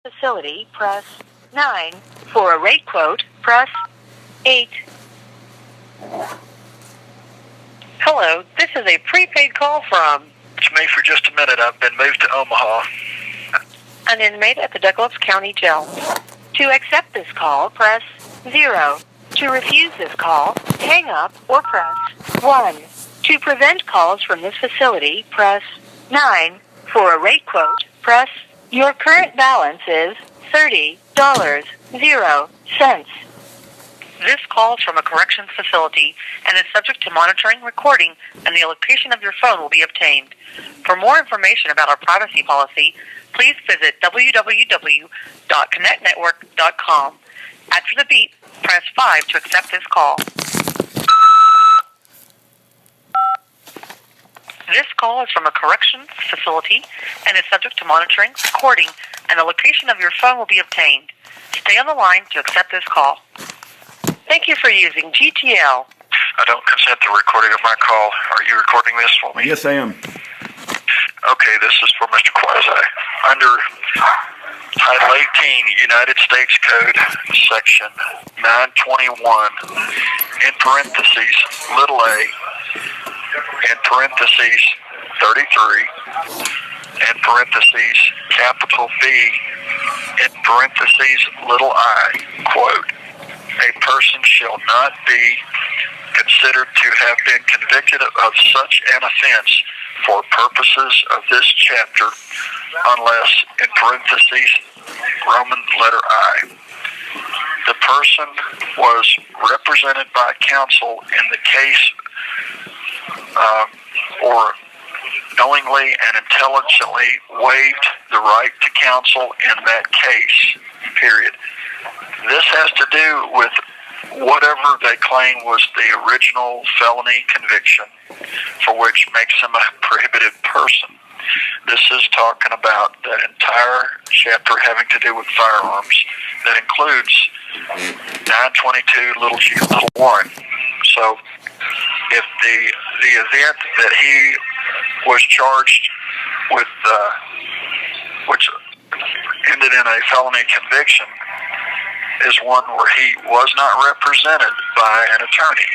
facility, press 9. For a rate quote, press 8. Hello, this is a prepaid call from... It's me for just a minute. I've been moved to Omaha. An inmate at the Douglas County Jail. To accept this call, press 0. To refuse this call, hang up or press 1. To prevent calls from this facility, press 9. For a rate quote, press... Your current balance is $30.00. This call is from a corrections facility and is subject to monitoring, recording, and the location of your phone will be obtained. For more information about our privacy policy, please visit www.connectnetwork.com. After the beep, press 5 to accept this call. This call is from a corrections facility and is subject to monitoring, recording, and the location of your phone will be obtained. Stay on the line to accept this call. Thank you for using GTL. I don't consent to recording of my call. Are you recording this for me? Yes, I am. Okay, this is for Mr. Quasi. Under Title 18, United States Code, Section 921, in parentheses, little a, in parentheses, 33, in parentheses, capital B, in parentheses, little I, quote, a person shall not be considered to have been convicted of such an offense for purposes of this chapter unless, in parentheses, Roman letter I, the person was represented by counsel in the case or knowingly and intelligently waived the right to counsel in that case, period. This has to do with whatever they claim was the original felony conviction for which makes him a prohibited person. This is talking about that entire chapter having to do with firearms that includes 922 little g little 1. So if the event that he was charged with, which ended in a felony conviction, is one where he was not represented by an attorney,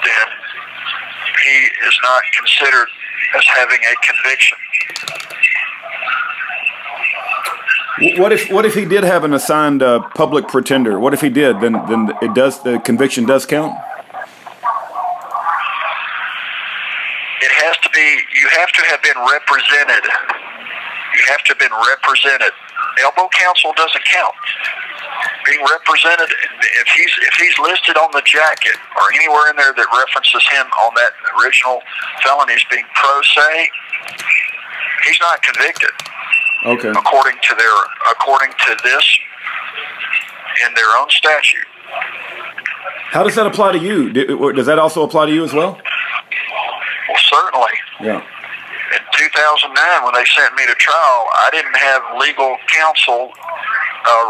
then he is not considered as having a conviction. What if he did have an assigned public pretender? What if he did? Then the conviction does count? It has to be, you have to have been represented. You have to have been represented. Elbow counsel doesn't count. Being represented, if he's listed on the jacket or anywhere in there that references him on that original felony as being pro se, he's not convicted. Okay. According to this in their own statute. How does that apply to you? Does that also apply to you as well? Well, certainly. Yeah. In 2009, when they sent me to trial, I didn't have legal counsel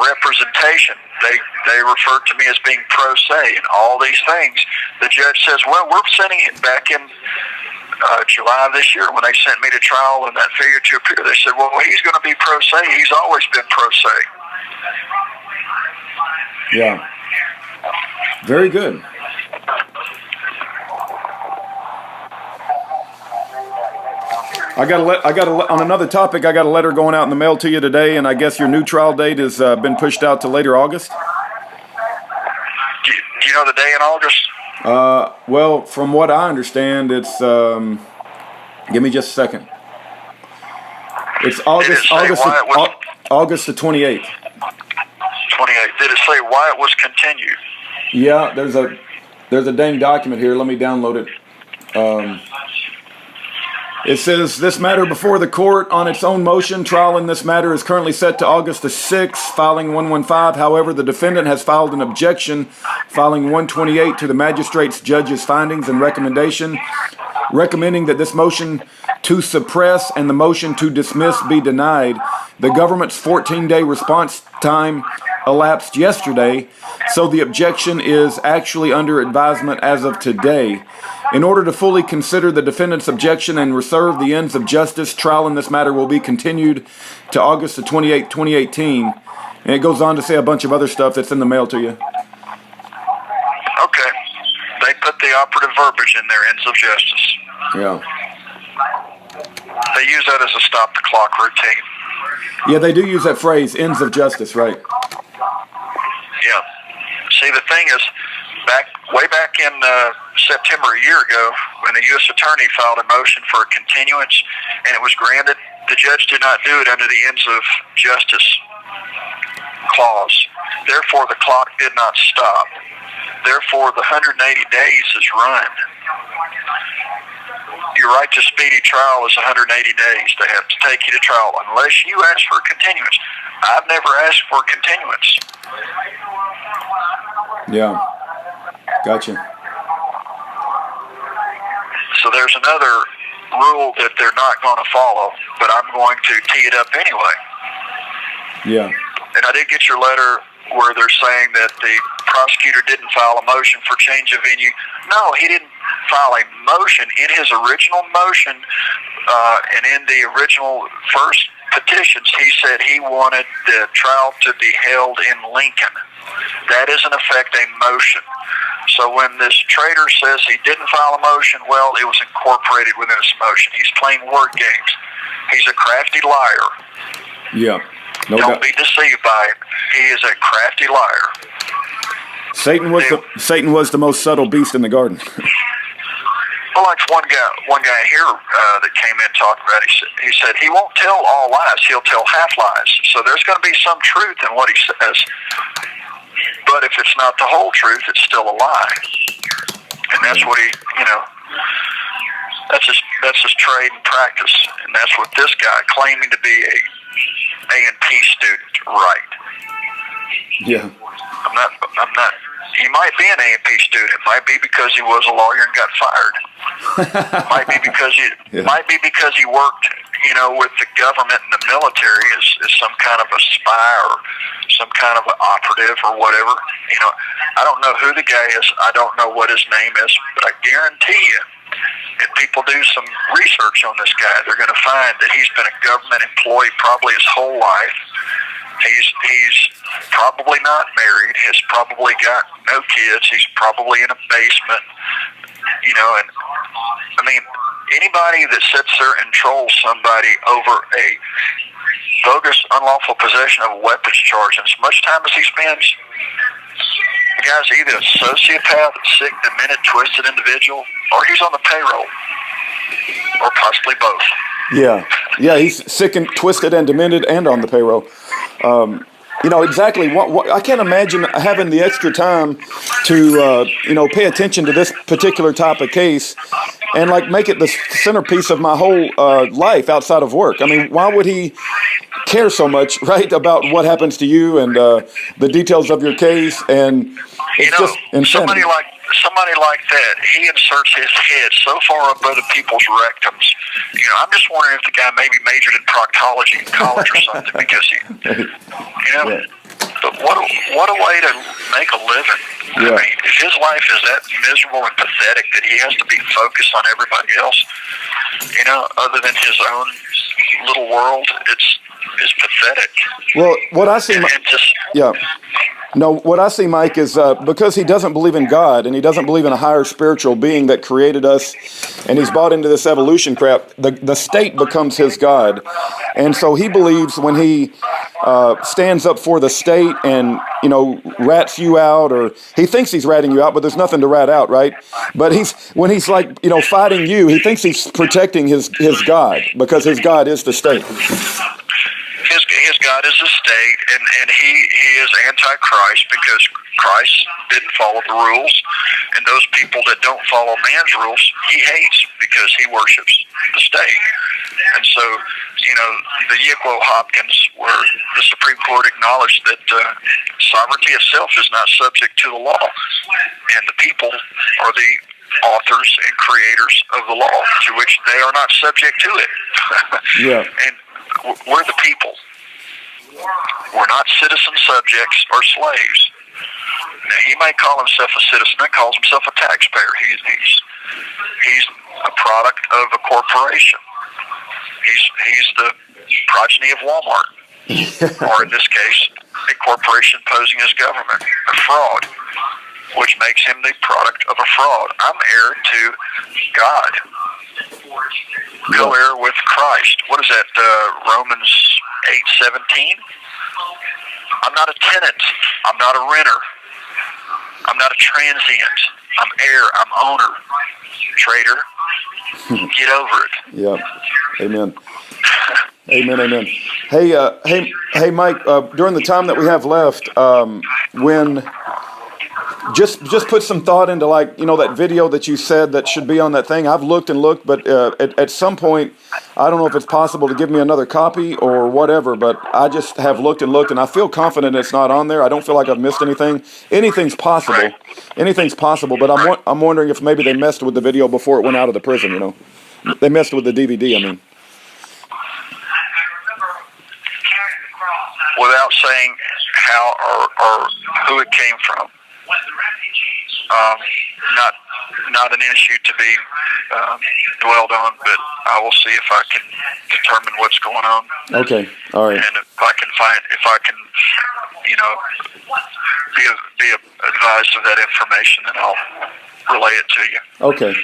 representation. They referred to me as being pro se and all these things. The judge says, well, we're sending it back in July of this year when they sent me to trial and that failure to appear. They said, well, he's going to be pro se. He's always been pro se. Yeah. Very good. On another topic, I got a letter going out in the mail to you today, and I guess your new trial date has been pushed out to later August? Do you know the day in August? Well, from what I understand, it's, give me just a second. It's August the 28th. 28th. Did it say why it was continued? Yeah, there's a dang document here. Let me download it. It says, this matter before the court on its own motion. Trial in this matter is currently set to August the 6th, filing 115. However, the defendant has filed an objection, filing 128 to the magistrate's judge's findings and recommendation, recommending that this motion to suppress and the motion to dismiss be denied. The government's 14-day response time elapsed yesterday, so the objection is actually under advisement as of today. In order to fully consider the defendant's objection and reserve the ends of justice, trial in this matter will be continued to August the 28th, 2018. And it goes on to say a bunch of other stuff that's in the mail to you. Okay. They put the operative verbiage in there, ends of justice. Yeah. They use that as a stop-the-clock routine. Yeah, they do use that phrase, ends of justice, right? Yeah. See, the thing is, way back in September a year ago, when the U.S. Attorney filed a motion for a continuance and it was granted, the judge did not do it under the ends of justice clause. Therefore, the clock did not stop. Therefore, the 180 days is run. Your right to speedy trial is 180 days. They have to take you to trial unless you ask for a continuance. I've never asked for a continuance. Yeah. Gotcha. So there's another rule that they're not going to follow, but I'm going to tee it up anyway. Yeah. And I did get your letter where they're saying that the prosecutor didn't file a motion for change of venue. No, he didn't file a motion. In his original motion and in the original first petitions, he said he wanted the trial to be held in Lincoln. That is, in effect, a motion. So when this traitor says he didn't file a motion, well, it was incorporated within his motion. He's playing word games. He's a crafty liar. Yeah. No Don't doubt. be deceived by it. He is a crafty liar. Satan was the most subtle beast in the garden. Well, like one guy here that came in and talked about it, he said he won't tell all lies, he'll tell half lies. So there's going to be some truth in what he says. But if it's not the whole truth, it's still a lie. And that's what he, that's his trade and practice. And that's what this guy, claiming to be a A&T student, right? Yeah. I'm not. He might be an A&P student. It might be because he was a lawyer and got fired. Might be because he worked, with the government and the military as some kind of a spy or some kind of an operative or whatever. I don't know who the guy is. I don't know what his name is, but I guarantee you, if people do some research on this guy, they're going to find that he's been a government employee probably his whole life. He's probably not married. He's probably got no kids. He's probably in a basement. And I mean, anybody that sits there and trolls somebody over a bogus, unlawful possession of a weapons charge, and as much time as he spends, the guy's either a sociopath, sick, demented, twisted individual, or he's on the payroll, or possibly both. Yeah, he's sick and twisted and demented and on the payroll. Exactly. What I can't imagine having the extra time to, pay attention to this particular type of case and make it the centerpiece of my whole life outside of work. I mean, why would he care so much, right, about what happens to you and the details of your case? And it's just insanity. Somebody like that, he inserts his head so far up other people's rectums. I'm just wondering if the guy maybe majored in proctology in college or something, because Yeah. But what a way to make a living. Yeah. I mean, if his life is that miserable and pathetic that he has to be focused on everybody else, other than his own little world, it's pathetic. Well, what I see, what I see, Mike, is because he doesn't believe in God and he doesn't believe in a higher spiritual being that created us, and he's bought into this evolution crap, the state becomes his God. And so he believes when he stands up for the state and, rats you out, or he thinks he's ratting you out, but there's nothing to rat out, right? But when he's fighting you, he thinks he's protecting his God, because his God is the state. His God is the state, and he is anti-Christ because Christ didn't follow the rules, and those people that don't follow man's rules, he hates because he worships the state. And so, the Yickwo Hopkins, where the Supreme Court acknowledged that sovereignty itself is not subject to the law, and the people are the authors and creators of the law, to which they are not subject to it. Yeah. And we're the people. We're not citizen subjects or slaves. Now, he may call himself a citizen, he calls himself a taxpayer. He's a product of a corporation. He's the progeny of Walmart, or in this case, a corporation posing as government, a fraud, which makes him the product of a fraud. I'm heir to God, co-heir with Christ. What is that, Romans 8:17? I'm not a tenant. I'm not a renter. I'm not a transient. I'm heir. I'm owner. Trader, get over it. Yep. Amen. Amen. Hey, Mike. During the time that we have left, when just put some thought into, like, that video that you said that should be on that thing. I've looked and looked, but at some point, I don't know if it's possible to give me another copy or whatever. But I just have looked and looked, and I feel confident it's not on there. I don't feel like I've missed anything. Anything's possible. Right. Anything's possible. But I'm wondering if maybe they messed with the video before it went out of the prison. They messed with the DVD. I mean. Without saying how or who it came from. Not an issue to be dwelled on, but I will see if I can determine what's going on. Okay, all right. And if I can, be advised of that information, then I'll relay it to you. Okay.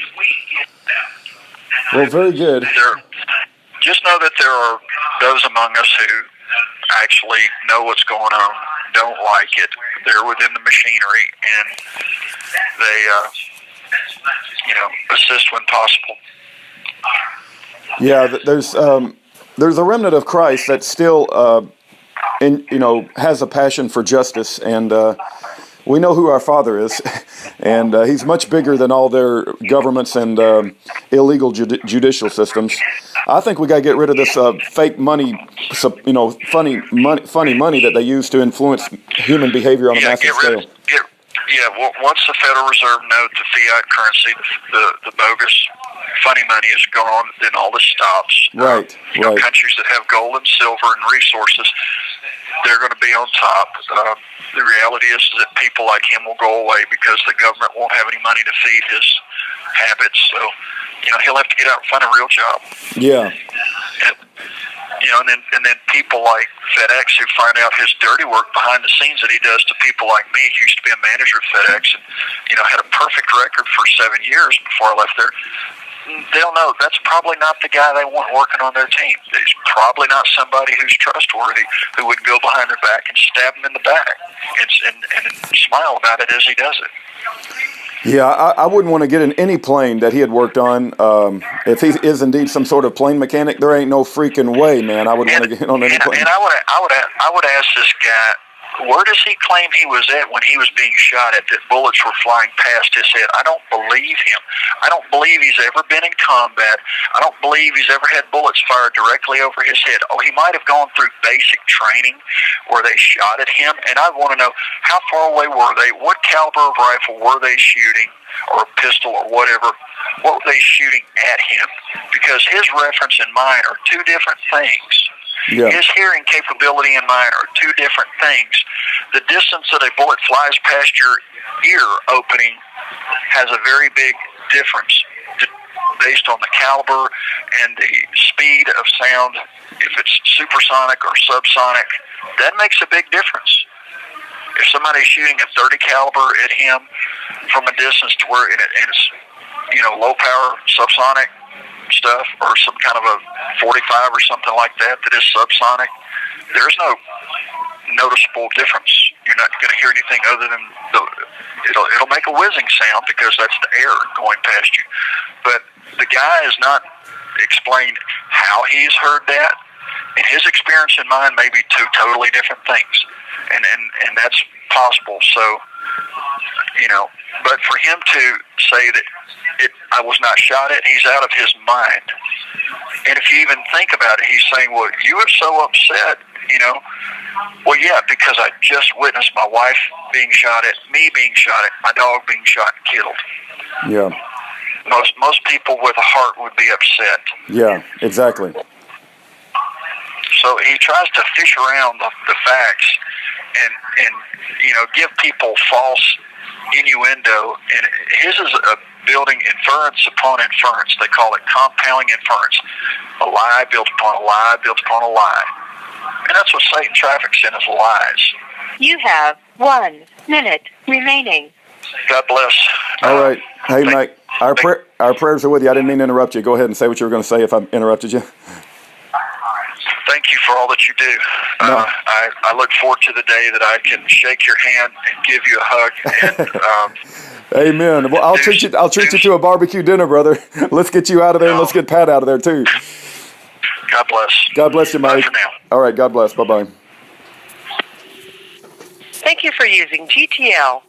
Well, very good. Just know that there are those among us who actually know what's going on, don't like it. They're within the machinery, and they, assist when possible. Yeah, there's a remnant of Christ that still, has a passion for justice, and we know who our Father is, and He's much bigger than all their governments and illegal judicial systems. I think we got to get rid of this fake money, funny money that they use to influence human behavior on a massive scale. Once the Federal Reserve note the fiat currency, the bogus funny money is gone, then all this stops. Right. Countries that have gold and silver and resources, they're going to be on top. The reality is that people like him will go away because the government won't have any money to feed his habits. So, he'll have to get out and find a real job. Yeah. And then people like FedEx who find out his dirty work behind the scenes that he does to people like me, who used to be a manager at FedEx and, had a perfect record for 7 years before I left there. They'll know that's probably not the guy they want working on their team. He's probably not somebody who's trustworthy, who would go behind their back and stab them in the back and smile about it as he does it. Yeah, I wouldn't want to get in any plane that he had worked on. If he is indeed some sort of plane mechanic, there ain't no freaking way, man. I would want to get on any plane. And I would ask this guy, where does he claim he was at when he was being shot at, that bullets were flying past his head? I don't believe him. I don't believe he's ever been in combat. I don't believe he's ever had bullets fired directly over his head. Oh, he might have gone through basic training where they shot at him, and I want to know, how far away were they? What caliber of rifle were they shooting, or a pistol or whatever? What were they shooting at him? Because his reference and mine are two different things. Yeah. His hearing capability and mine are two different things. The distance that a bullet flies past your ear opening has a very big difference based on the caliber and the speed of sound. If it's supersonic or subsonic, that makes a big difference. If somebody's shooting a 30 caliber at him from a distance to where it's low power subsonic stuff, or some kind of a 45 or something like that is subsonic, there's no noticeable difference. You're not going to hear anything other than it'll make a whizzing sound because that's the air going past you. But the guy has not explained how he's heard that, and his experience and mine may be two totally different things, and that's possible. So, but for him to say that I was not shot at, he's out of his mind. And if you even think about it, he's saying, well, you were so upset, Well, yeah, because I just witnessed my wife being shot at, me being shot at, my dog being shot and killed. Yeah. Most people with a heart would be upset. Yeah, exactly. So he tries to fish around the facts and give people false innuendo. And his is a building inference upon inference. They call it compounding inference. A lie built upon a lie built upon a lie. And that's what Satan traffics in, is lies. You have 1 minute remaining. God bless. All right. Hey, Mike, our prayers are with you. I didn't mean to interrupt you. Go ahead and say what you were going to say if I interrupted you. Thank you for all that you do. No. I look forward to the day that I can shake your hand and give you a hug. And, Amen. Well, I'll treat you to a barbecue dinner, brother. Let's get you out of there, and let's get Pat out of there too. God bless. God bless you, Mike. Bye for now. All right. God bless. Bye-bye. Thank you for using GTL.